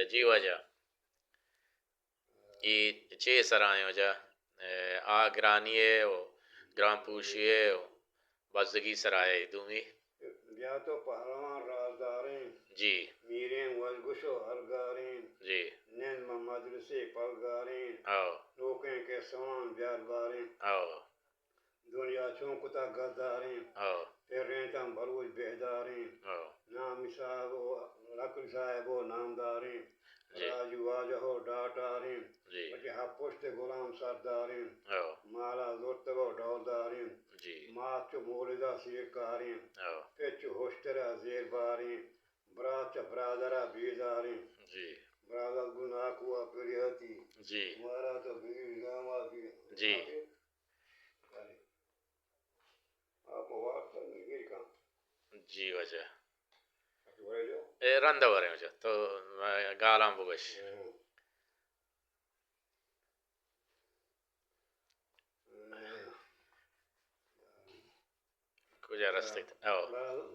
جی وجہ یہ چھ سرائیں وجہ آگرانیے و گرام پوشیے و بزدگی سرائے دومی بیا تو پہلوان رازداریں جی میریں وزگش و ہرگاریں جی نیند مدرسے پلگاریں او لوکیں کے سوان بیار باریں او دنیا چونکتا گداریں او پھر تم بلوچ بہداریں او نام صاحب و لکڑ صاحب و نامداریں جی راجو واجہ و ڈاٹاریں جی بچہ پشت غلام سرداریں او مالا زورتگ و ڈولداریں جی مات چو مولدہ سیرکاریں او پچ ہوشترہ زیر باریں برات برادرہ بیداریں جی برادر گناہ کوا پریاتی جی ہمارا تو بیر گاما بھی جی آپ وقت نہیں کام جی وجہ بولے جو رندہ ورے وجہ تو گالام بگش کجا رستے او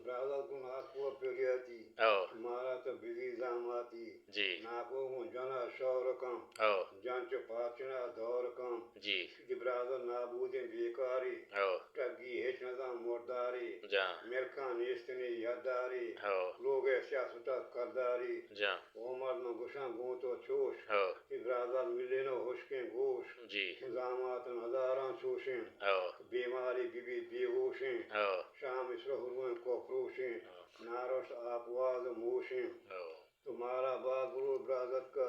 برادر گناہ کوا پریاتی او ہمارا تو بیر زاماتی جی ناکو جنا شور کم او جانچ پاچنا دور کم جی برادر نابود بیکاری او ٹگی ہیچ نظام مرداری جان ملکان استنی یاداری او لوگ سیاست کرداری جان عمر نو گشان گون تو چوش او برادر ملے نو ہوشکیں گوش جی نظامات ہزاران چوشیں او بیماری بی بے ہوشیں او شام اسرو ہرویں کو فروشیں ناروش آپواز موشیں او تمہارا باغ گرو برادر کا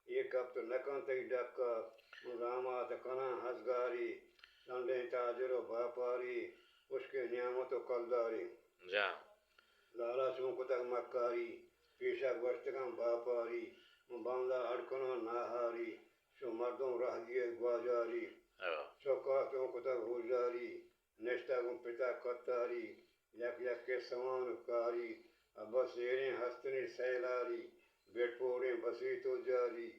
ایک ہفتہ نکن تک ڈک کا نظامات کنا ہزگاری لنڈے تاجر و باپاری اس کے نعمت و کلداری جان لالا چونک تک مکاری پیشہ گوشتگم باپاری باندہ اڑکنو ناہاری شو مردم رہ گئے گواجاری او چوکا چونک تک ہوجاری نشتہ گم پتا کتاری یک یک کے سوان کاری ابا سیریں ہستنی سیلاری بیٹ پوڑیں بسی تو جاری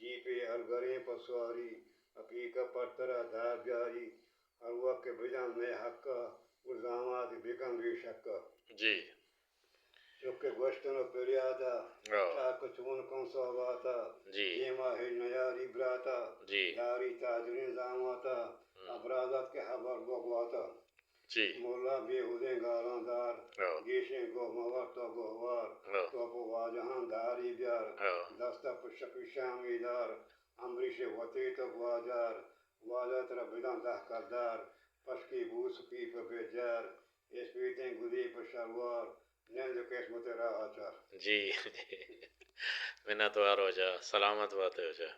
جی پہ الگریں پسواری حقیقت پر طرح دار جاری ہر وقت کے بجان میں حق کا الزامات بکن بھی شکا جی چکے گوشتن و پریادا او چاک چون کن صحباتا جی دیما ہے نیاری براتا جی داری تاجرین زاماتا ابرادت کے حبر بغواتا جی مولا بے حدیں گالان دار او گیشیں گو موار تو گوار او تو پو واجہان داری بیار او دستا پشکی شامی دار امریش وطی تو گواجار واجہ تر بدان دہ کردار پشکی بوس پی پہ بیجار اس پیتیں گدی پہ شلوار نیند قسمت راہ آچار جی میں نہ تو آر ہو جا سلامت بات ہو جا